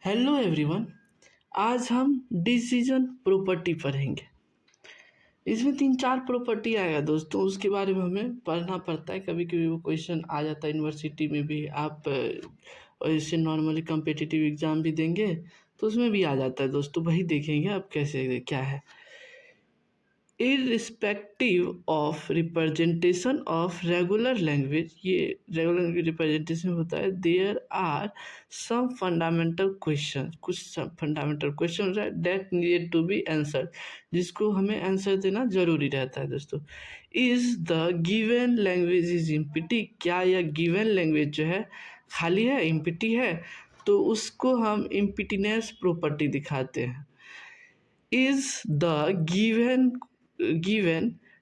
Hello everyone. आज हम decision property पढ़ेंगे। इसमें 3-4 प्रॉपर्टी आएगा दोस्तों, उसके बारे में हमें पढ़ना पड़ता है। कभी कभी वो क्वेश्चन आ जाता है यूनिवर्सिटी में भी। आप इससे नॉर्मली कम्पिटिटिव एग्ज़ाम भी देंगे तो उसमें भी आ जाता है दोस्तों। वही देखेंगे अब कैसे क्या है। Irrespective of representation of regular language, ये रेगुलर रिप्रेजेंटेशन होता है। There are some fundamental question, कुछ फंडामेंटल क्वेश्चन है that needed to be answer, जिसको हमें आंसर देना जरूरी रहता है दोस्तों। Is the given language is empty, क्या यह गिवन लैंग्वेज जो है खाली है, इम्पिटी है, तो उसको हम इम्पिटीनेस प्रॉपर्टी दिखाते हैं। Is the given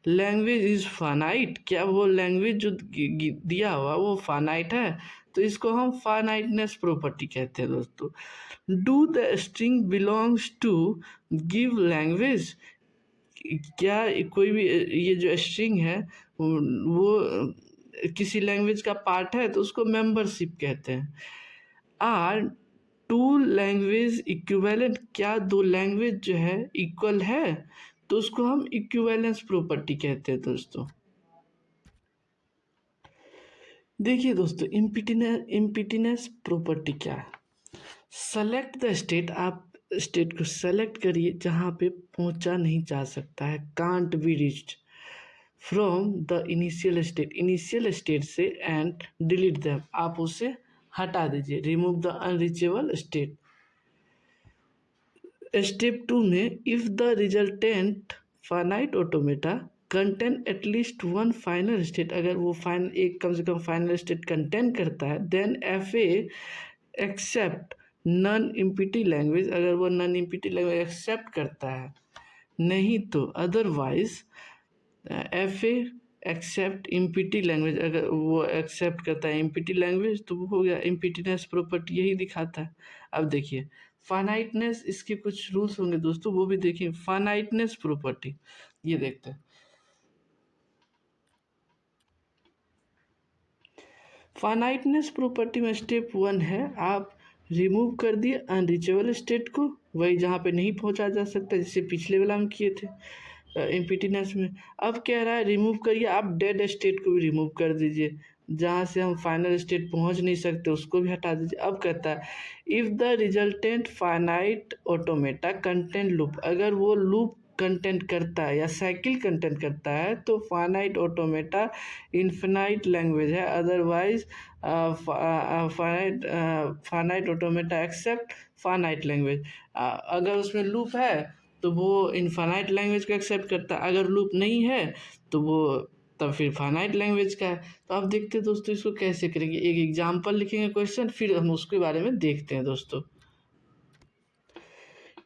language is finite, क्या वो लैंग्वेज जो दिया हुआ वो फानाइट है, तो इसको हम फानाइटनेस प्रॉपर्टी कहते हैं दोस्तों। Do the string belongs to give language, क्या कोई भी ये जो स्ट्रिंग है वो किसी लैंग्वेज का पार्ट है तो उसको मेंबरशिप कहते हैं। आर टू लैंग्वेज इक्विवेलेंट, क्या दो लैंग्वेज जो है इक्वल है तो उसको हम इक्विवेलेंस प्रॉपर्टी कहते हैं दोस्तों। देखिए दोस्तों, इम्पिटीनेस प्रॉपर्टी क्या है। सेलेक्ट द स्टेट, आप स्टेट को सेलेक्ट करिए जहाँ पे पहुँचा नहीं जा सकता है, can't be reached from the initial state से, एंड डिलीट दैम, आप उसे हटा दीजिए, remove the unreachable state. Step 2 में if the resultant finite automata contain at least one final state, अगर वो एक कम से कम फाइनल स्टेट कंटेन करता है, then F A accept non empty language, अगर वो नॉन इम्पिटी लैंग्वेज एक्सेप्ट करता है, नहीं तो otherwise F A accept empty language, अगर वो एक्सेप्ट करता है इम्पिटी लैंग्वेज तो वो हो गया। इम्पिटीनेस प्रॉपर्टी यही दिखाता है। अब देखिए फाइनाइटनेस, इसके कुछ रूल्स होंगे दोस्तों, वो भी देखिए। फाइनाइटनेस प्रॉपर्टी ये देखते हैं। फाइनाइटनेस प्रॉपर्टी में स्टेप 1 है, आप रिमूव कर दिए अनरीचेबल स्टेट को, वही जहाँ पे नहीं पहुँचा जा सकता, जैसे पिछले वाला हम किए थे इम्पिटीनेस में। अब कह रहा है रिमूव करिए, आप डेड स्टेट को भी रिमूव कर दीजिए, जहाँ से हम फाइनल स्टेट पहुँच नहीं सकते उसको भी हटा दीजिए। अब कहता है if the resultant finite automata content loop, अगर वो लूप कंटेंट करता है या साइकिल कंटेंट करता है तो फाइनाइट ऑटोमेटा इन्फिनाइट लैंग्वेज है, otherwise finite automata accept finite language. अगर उसमें लूप है तो वो इनफाइनाइट लैंग्वेज को एक्सेप्ट करता है, अगर लूप नहीं है तो वो तब फिर फाइनाइट लैंग्वेज का है। तो आप देखते हैं दोस्तों इसको कैसे करेंगे। एक एग्जांपल लिखेंगे क्वेश्चन, फिर हम उसके बारे में देखते हैं दोस्तों।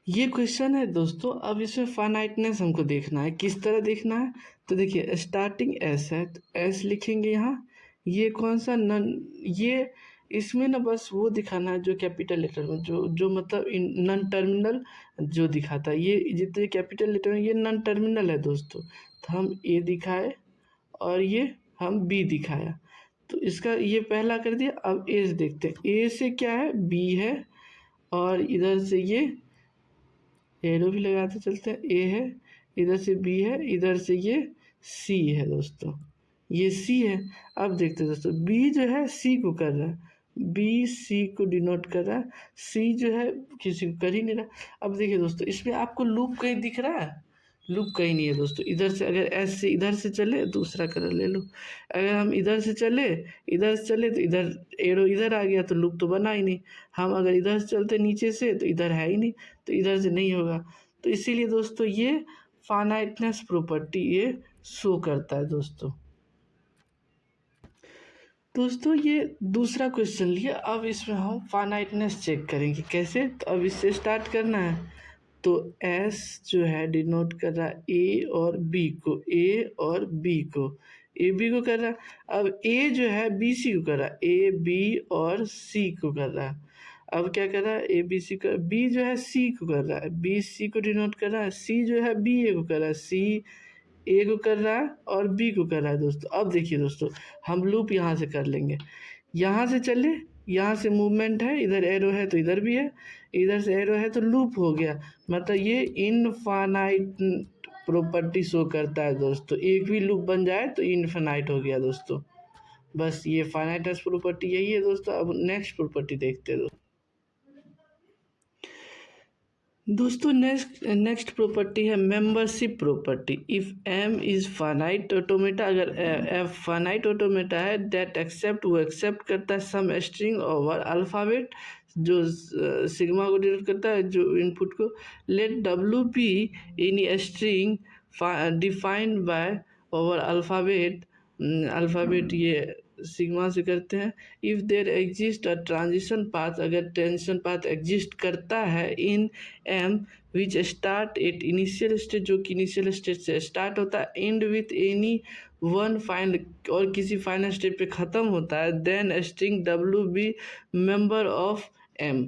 ये क्वेश्चन है दोस्तों, अब इसमें फाइनाइटनेस हमको देखना है, किस तरह देखना है। तो देखिए स्टार्टिंग एस है तो एस लिखेंगे यहाँ, ये कौन सा नन, ये इसमें ना बस वो दिखाना है जो कैपिटल लेटर में जो मतलब नॉन टर्मिनल जो दिखाता है, ये जितने कैपिटल लेटर में ये नॉन टर्मिनल है दोस्तों। तो हम ए दिखाए और ये हम बी दिखाया, तो इसका ये पहला कर दिया। अब ए से देखते हैं, ए से क्या है, बी है, और इधर से ये एरो भी लगाते चलते हैं, ए है, इधर से बी है, इधर से ये सी है दोस्तों, ये सी है। अब देखते हैं दोस्तों, बी जो है सी को कर रहा है, बी सी को डिनोट कर रहा है, सी जो है किसी को कर ही नहीं रहा। अब देखिए दोस्तों, इसमें आपको लूप कहीं दिख रहा है, लूप कहीं नहीं है दोस्तों। इधर से अगर एस से इधर से चले, दूसरा कलर ले लो, अगर हम इधर से चले तो इधर एरो इधर आ गया तो लूप तो बना ही नहीं। हम अगर इधर से चलते नीचे से तो इधर है ही नहीं, तो इधर से नहीं होगा। तो इसीलिए दोस्तों ये फाइनाइटनेस प्रॉपर्टी ये शो करता है दोस्तों। ये दूसरा क्वेश्चन लिया, अब इसमें हम फाइनाइटनेस चेक करेंगे कैसे। तो अब इससे स्टार्ट करना है, तो एस जो है डिनोट कर रहा है ए और बी को, ए और बी को, ए बी को कर रहा है। अब ए जो है बी सी को कर रहा है, ए बी और सी को कर रहा है। अब क्या कर रहा है, ए बी सी का, बी जो है सी को कर रहा है, बी सी को डिनोट कर रहा है, सी जो है बी ए को कर रहा है, सी ए को कर रहा है और बी को कर रहा है दोस्तों। अब देखिए दोस्तों, हम लूप यहाँ से कर लेंगे, यहाँ से चले यहाँ से मूवमेंट है, इधर एरो है तो इधर भी है, इधर से एरो है तो लूप हो गया। मतलब ये इनफाइनाइट प्रॉपर्टी शो करता है दोस्तों। एक भी लूप बन जाए तो इनफाइनाइट हो गया दोस्तों। बस ये फाइनाइटनेस प्रॉपर्टी यही है दोस्तों। अब नेक्स्ट प्रॉपर्टी देखते हैं दोस्तों। नेक्स्ट प्रॉपर्टी है membership property. If M is finite automata, अगर एफ फाइनाइट ऑटोमेटा है, दैट एक्सेप्ट, वो एक्सेप्ट करता है सम स्ट्रिंग ओवर अल्फ़ाबेट, जो सिग्मा को डिनोट करता है, जो इनपुट को। Let W be any string defined by over alphabet, alphabet ये सिग्मा से करते हैं। If there exist a transition path, अगर ट्रांजिशन पाथ एग्जिस्ट करता है in M which start at initial stage, जो कि इनिशियल स्टेज से स्टार्ट होता है, and with any one final, और किसी फाइनल स्टेज पे ख़त्म होता है, then string W be member of M.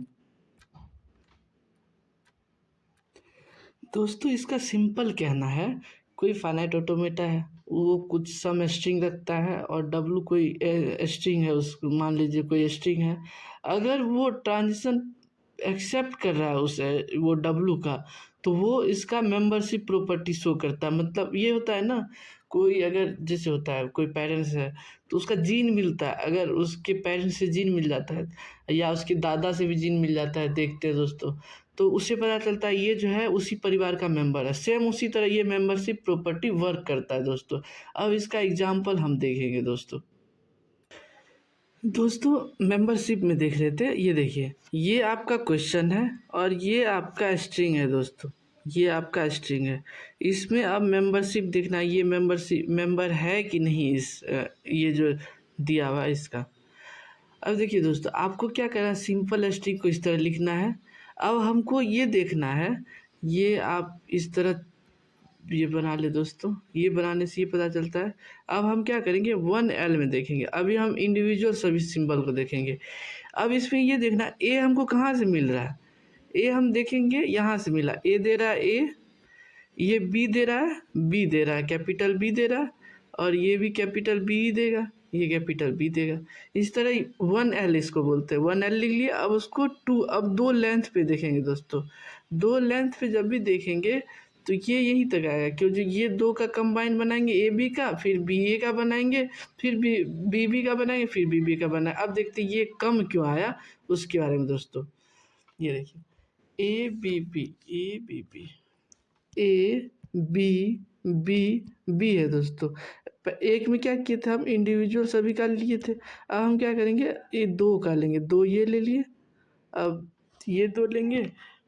दोस्तों इसका सिंपल कहना है, कोई फाइनाइट ऑटोमेटा है, वो कुछ सम स्ट्रिंग रखता है और डब्लू कोई स्ट्रिंग है, उस मान लीजिए कोई स्ट्रिंग है। अगर वो ट्रांजिशन एक्सेप्ट कर रहा है उस वो डब्लू का, तो वो इसका मेंबरशिप प्रॉपर्टी शो करता है। मतलब ये होता है ना, कोई अगर जैसे होता है कोई पेरेंट्स है तो उसका जीन मिलता है, अगर उसके पेरेंट्स से जीन मिल जाता है या उसके दादा से भी जीन मिल जाता है, देखते हैं दोस्तों, तो उससे पता चलता है ये जो है उसी परिवार का मेंबर है। सेम उसी तरह ये मेंबरशिप प्रॉपर्टी वर्क करता है दोस्तों। अब इसका एग्जांपल हम देखेंगे दोस्तों। दोस्तों मेंबरशिप में देख लेते हैं। ये देखिए, ये आपका क्वेश्चन है और ये आपका स्ट्रिंग है दोस्तों, ये आपका स्ट्रिंग है। इसमें अब मेंबरशिप देखना, ये मेंबरशिप मेंबर है कि नहीं इस ये जो दिया हुआ है इसका। अब देखिए दोस्तों, आपको क्या करना है, सिंपल स्ट्रिंग को इस तरह लिखना है। अब हमको ये देखना है, ये आप इस तरह ये बना ले दोस्तों, ये बनाने से ये पता चलता है। अब हम क्या करेंगे, 1L में देखेंगे। अभी हम इंडिविजुअल सभी सिंबल को देखेंगे। अब इसमें ये देखना, ए हमको कहाँ से मिल रहा है, ए हम देखेंगे यहाँ से मिला, ए दे रहा है ए, ये बी दे रहा है, बी दे रहा है, कैपिटल बी दे रहा है, और ये भी कैपिटल बी ही देगा, ये कैपिटल बी देगा। इस तरह 1L इसको बोलते हैं। 1L लिख लिया। अब उसको 2, अब दो लेंथ पे देखेंगे दोस्तों। दो लेंथ पे जब भी देखेंगे तो ये यहीं तक आएगा, क्योंकि ये दो का कंबाइन बनाएंगे, ए बी का, फिर बी ए का बनाएंगे, फिर बी बी का बनाएंगे, फिर बी बी का बनाए। अब देखते ये कम क्यों आया उसके बारे में दोस्तों। ये देखिए, A B B, A B B, A B B B है दोस्तों। एक में क्या किए थे हम, इंडिविजुअल सभी का लिए थे। अब हम क्या करेंगे, ये दो का लेंगे, दो ये ले लिए। अब ये दो लेंगे,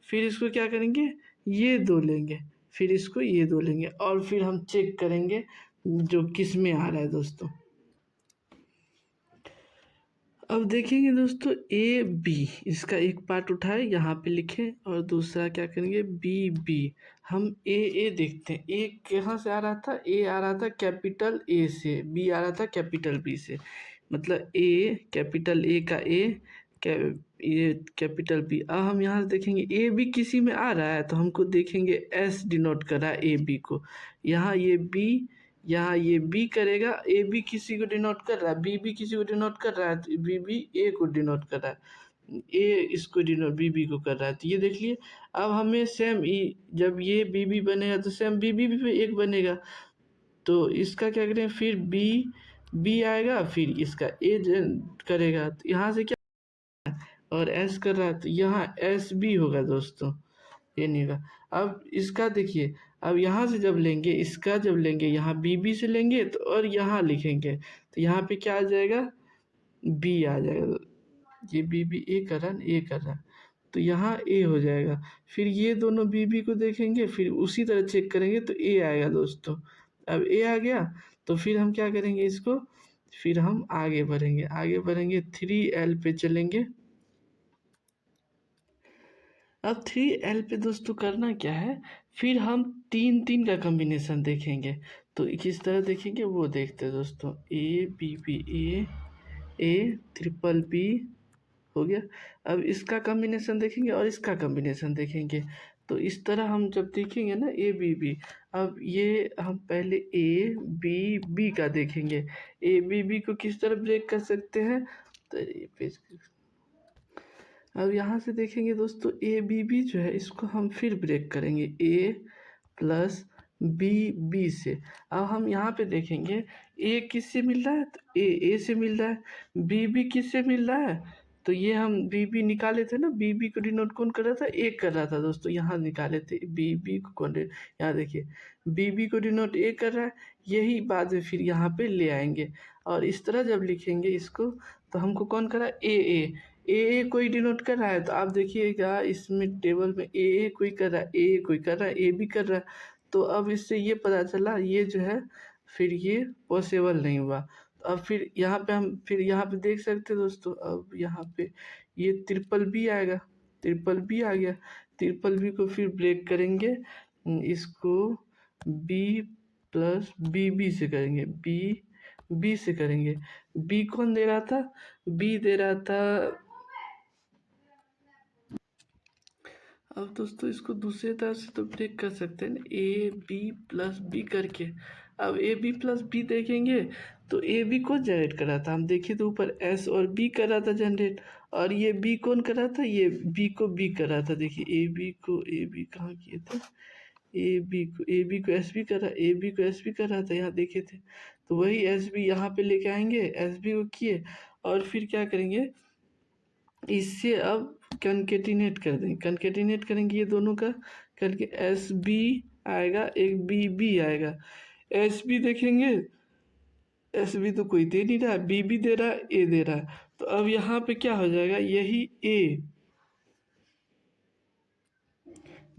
फिर इसको क्या करेंगे, ये दो लेंगे, फिर इसको ये दो लेंगे, और फिर हम चेक करेंगे जो किस में आ रहा है दोस्तों। अब देखेंगे दोस्तों, ए बी, इसका एक पार्ट उठाए यहाँ पे लिखें, और दूसरा क्या करेंगे, बी बी। हम ए देखते हैं, ए कहाँ से आ रहा था, ए आ रहा था कैपिटल ए से, बी आ रहा था कैपिटल बी से। मतलब ए कैपिटल ए का ए, ये कैपिटल बी। अब हम यहाँ से देखेंगे ए बी किसी में आ रहा है तो हमको देखेंगे एस डिनोट कर रहा है ए बी को, यहाँ ये बी, यहाँ ये बी करेगा, ए बी किसी को डिनोट कर रहा है, बी बी किसी को डिनोट कर रहा है, तो बी बी ए को डिनोट कर रहा है, ए इसको डिनोट बी बी को कर रहा है। तो ये देख लिए। अब हमें सेम ई, जब ये बी बी बनेगा तो सेम बी बी पे एक बनेगा, तो इसका क्या करें, फिर बी बी आएगा, फिर इसका ए करेगा, तो यहाँ से क्या, और एस कर रहा है तो यहाँ एस बी होगा दोस्तों, ये नहीं होगा। अब इसका देखिए, अब यहाँ से जब लेंगे, इसका जब लेंगे यहाँ बी बी से लेंगे तो, और यहाँ लिखेंगे तो यहाँ पे क्या आ जाएगा, बी आ जाएगा। ये बी बी ए कर रहा है, ए कर रहा है, तो यहाँ ए हो जाएगा। फिर ये दोनों बी बी को देखेंगे, फिर उसी तरह चेक करेंगे तो ए आएगा दोस्तों। अब ए आ गया तो फिर हम क्या करेंगे इसको, फिर हम आगे बढ़ेंगे, आगे बढ़ेंगे 3L पे चलेंगे। अब 3L पे दोस्तों करना क्या है, फिर हम 3 का कॉम्बिनेशन देखेंगे। तो किस तरह देखेंगे वो देखते हैं दोस्तों। A B B, A triple B हो गया। अब इसका कॉम्बिनेशन देखेंगे और इसका कॉम्बिनेशन देखेंगे। तो इस तरह हम जब देखेंगे ना ए बी बी, अब ये हम पहले ए बी बी का देखेंगे। ए बी बी को किस तरह ब्रेक कर सकते हैं, तो ये पेज अब यहाँ से देखेंगे दोस्तों ए बी बी जो है इसको हम फिर ब्रेक करेंगे ए प्लस बी बी से। अब हम यहाँ पे देखेंगे ए किससे मिल रहा है तो ए से मिल रहा है, बी किससे मिल रहा है तो ये हम बी निकाले थे ना, बी को डिनोट कौन कर रहा था, ए कर रहा था दोस्तों, यहाँ निकाले थे बी को कौन, यहाँ देखिए बी को डिनोट ए कर रहा है, यही बात है फिर यहाँ पे ले आएंगे और इस तरह जब लिखेंगे इसको तो हमको कौन करा ए कोई डिनोट कर रहा है तो आप देखिएगा इसमें टेबल में ए कोई कर रहा है, ए कोई कर रहा है, ए भी कर रहा है, तो अब इससे ये पता चला ये जो है फिर ये पॉसिबल नहीं हुआ। तो अब फिर यहाँ पे हम फिर यहाँ पे देख सकते हैं दोस्तों, अब यहाँ पे ये ट्रिपल बी आएगा, ट्रिपल बी आ गया, ट्रिपल बी को फिर ब्रेक करेंगे, इसको बी प्लस बी से करेंगे, बी से करेंगे, बी कौन दे रहा था, बी दे रहा था। अब दोस्तों इसको दूसरे तरह से तो ब्रेक कर सकते हैं ना, ए बी प्लस बी करके। अब ए बी प्लस बी देखेंगे तो ए बी कौन जनरेट कर रहा था, हम देखिए तो ऊपर एस और बी कर रहा था जनरेट, और ये बी कौन कर रहा था, ये बी को बी कर रहा था। देखिए ए बी कहाँ किए थे, ए बी को एस बी कर रहा, ए बी को एस बी कर रहा था, यहाँ देखे थे तो वही एस बी यहाँ पे लेके आएंगे, एस बी को किए और फिर क्या करेंगे इससे अब कंकेटिनेट कर देंगे, कंकेटिनेट करेंगे ये दोनों का करके एस बी आएगा, एक बी बी आएगा, एस बी देखेंगे एस बी तो कोई दे नहीं रहा, बी दे रहा है, ए दे रहा है, तो अब यहाँ पे क्या हो जाएगा यही ए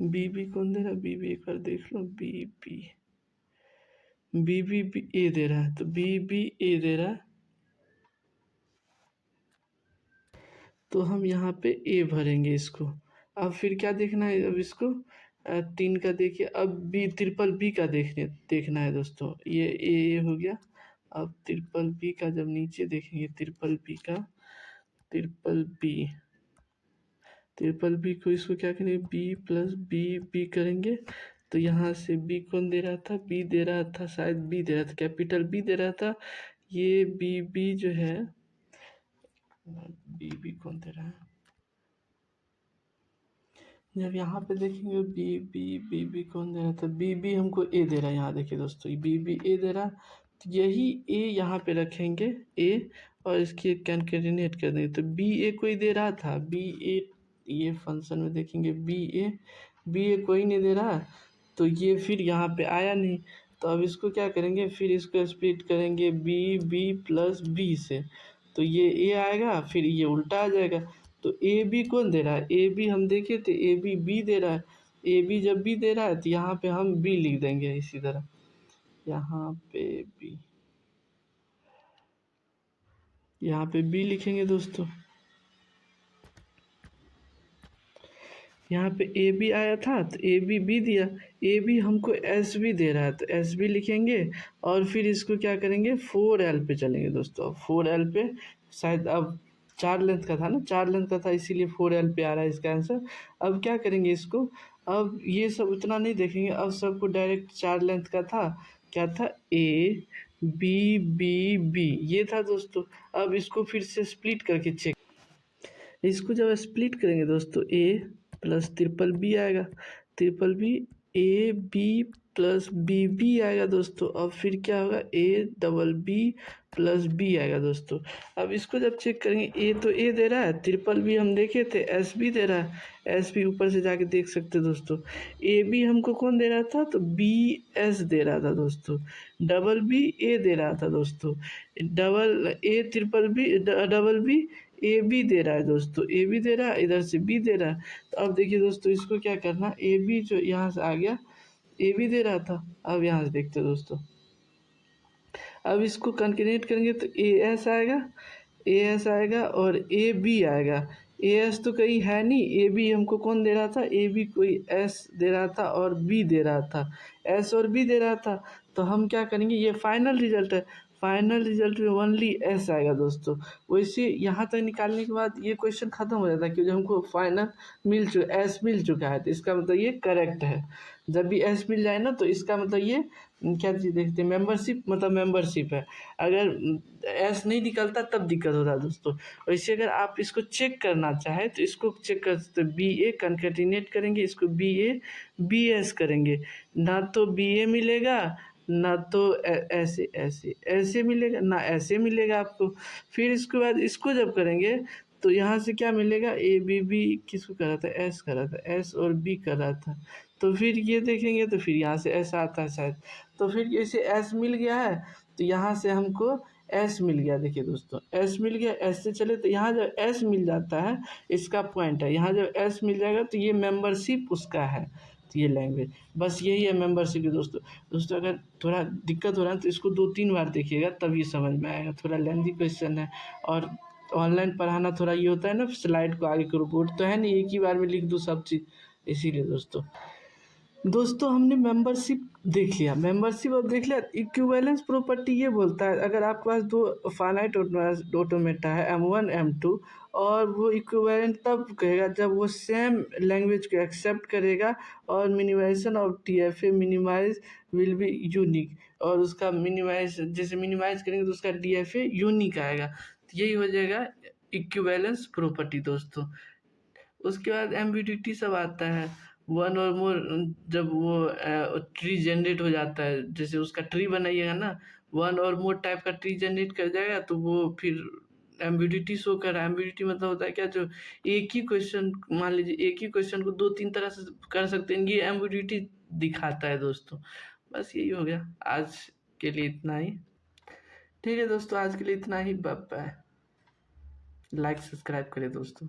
बी कौन दे रहा है, बी एक बार देख लो, बी ए दे रहा है, तो बी ए दे रहा है, तो हम यहाँ पे ए भरेंगे इसको। अब फिर क्या देखना है, अब इसको 3 का देखिए, अब बी ट्रिपल बी का देखना है दोस्तों, ये ए हो गया। अब ट्रिपल बी का जब नीचे देखेंगे, ट्रिपल बी का ट्रिपल बी को इसको क्या करेंगे बी प्लस बी करेंगे, तो यहाँ से बी कौन दे रहा था, बी दे रहा था, शायद बी दे रहा था, कैपिटल बी दे रहा था, ये बी जो है बी कौन दे रहा है, जब यहाँ पे देखेंगे बी कौन दे रहा था, बी हमको ए दे रहा है, यहाँ देखिए दोस्तों बी ए दे रहा है, तो यही ए यहाँ पे रखेंगे ए और इसकी कैनकेटिनेट कर देंगे, तो बी ए कोई दे रहा था, बी ए ये फंक्शन में देखेंगे बी ए कोई नहीं दे रहा, तो ये फिर यहाँ पे आया नहीं, तो अब इसको क्या करेंगे फिर इसको स्प्लिट करेंगे बी प्लस बी से, तो ये ए आएगा फिर ये उल्टा आ जाएगा, तो ए बी कौन दे रहा है, ए बी हम देखे थे ए बी दे रहा है, ए बी जब बी दे रहा है तो यहाँ पे हम बी लिख देंगे, इसी तरह यहाँ पे बी, यहाँ पे बी लिखेंगे दोस्तों, यहाँ पे ए बी आया था तो ए बी दिया, ए बी हमको एस बी दे रहा है तो एस बी लिखेंगे और फिर इसको क्या करेंगे 4L पे चलेंगे दोस्तों, 4L पे शायद अब 4 लेंथ का था ना, 4 लेंथ का था इसीलिए 4L पे आ रहा है इसका आंसर। अब क्या करेंगे इसको, अब ये सब उतना नहीं देखेंगे, अब सबको डायरेक्ट 4 लेंथ का था, क्या था ए बी ये था दोस्तों। अब इसको फिर से स्प्लिट करके चेक, इसको जब स्प्लिट करेंगे दोस्तों ए प्लस ट्रिपल बी आएगा, triple B A B plus B आएगा दोस्तों, अब फिर क्या होगा A double B plus B आएगा दोस्तों। अब इसको जब चेक करेंगे ए तो ए दे रहा है, ट्रिपल बी हम देखे थे एस बी दे रहा है, एस बी ऊपर से जाके देख सकते हैं दोस्तों, ए बी हमको कौन दे रहा था तो बी एस दे रहा था दोस्तों, डबल बी ए दे रहा था दोस्तों, double A triple B double B A B दे रहा है दोस्तों, ए बी दे रहा है, इधर से बी दे रहा है, तो अब देखिए दोस्तों इसको क्या करना, ए बी जो यहाँ से आ गया ए बी दे रहा था, अब यहाँ से देखते हैं दोस्तों, अब इसको कंकेटिनेट करेंगे तो ए एस आएगा और ए बी आएगा, ए एस तो कहीं है नहीं, ए बी हमको कौन दे रहा था, ए बी कोई एस दे रहा था और बी दे रहा था, एस और बी दे रहा था, तो हम क्या करेंगे ये फाइनल रिजल्ट है, फाइनल रिजल्ट में ओनली एस आएगा दोस्तों। वैसे यहाँ तक निकालने के बाद ये क्वेश्चन ख़त्म हो जाता है, क्योंकि हमको फाइनल एस मिल चुका है, तो इसका मतलब ये करेक्ट है। जब भी एस मिल जाए ना तो इसका मतलब ये क्या चीज़ देखते हैं, मेंबरशिप मतलब मेंबरशिप है। अगर एस नहीं निकलता तब दिक्कत होता है दोस्तों। वैसे अगर आप इसको चेक करना चाहें तो इसको चेक कर सकते बी ए कंकेटिनेट करेंगे, इसको बी ए बी एस करेंगे, ना तो बी ए मिलेगा ना तो ऐसे ऐसे ऐसे मिलेगा, ना ऐसे मिलेगा आपको। फिर इसके बाद इसको जब करेंगे तो यहाँ से क्या मिलेगा, ए बी बी किसको कर रहा था, एस कर रहा था, एस और बी कर रहा था। तो फिर ये देखेंगे तो फिर यहाँ से ऐसा आता है शायद। तो फिर ऐसे एस मिल गया है तो यहाँ से हमको एस मिल गया। देखिए दोस्तों एस मिल गया, एस से चले तो यहाँ जब एस मिल जाता है इसका पॉइंट है, यहाँ जब एस मिल जाएगा तो ये मेंबरशिप उसका है। तो ये लैंग्वेज बस यही है मेंबरशिप की दोस्तों। दोस्तों अगर थोड़ा दिक्कत हो रहा है तो इसको 2-3 बार देखिएगा तभी समझ में आएगा, थोड़ा लेंथी क्वेश्चन है। और ऑनलाइन पढ़ाना थोड़ा ये होता है ना, स्लाइड को आगे करो, बोर्ड तो है नहीं एक ही बार में लिख दो सब चीज़, इसीलिए दोस्तों हमने मेंबरशिप देख लिया, मेंबरशिप अब देख लिया। इक्विवेलेंस प्रॉपर्टी ये बोलता है अगर आपके पास दो फाइनाइट ऑटोमेटा है M1 M2 और वो इक्विवेलेंट तब कहेगा जब वो सेम लैंग्वेज को एक्सेप्ट करेगा और minimization of TFA minimize will be unique, और उसका मिनिमाइज जैसे मिनिमाइज करेंगे तो उसका DFA यूनिक आएगा। तो यही हो जाएगा इक्विवेलेंस प्रॉपर्टी दोस्तों। उसके बाद एम्बिडिटी सब आता है, वन और मोर, जब वो ट्री जनरेट हो जाता है, जैसे उसका ट्री बनाइएगा ना, वन और मोर टाइप का ट्री जनरेट कर जाएगा तो वो फिर एम्बिडिटी शो कर रहा है। एम्बिडिटी मतलब होता है क्या, जो एक ही क्वेश्चन, मान लीजिए एक ही क्वेश्चन को 2-3 तरह से कर सकते हैं, ये एम्बिडिटी दिखाता है दोस्तों। बस यही हो गया, आज के लिए इतना ही। ठीक है दोस्तों, आज के लिए इतना ही। Bye bye. लाइक सब्सक्राइब करें दोस्तों।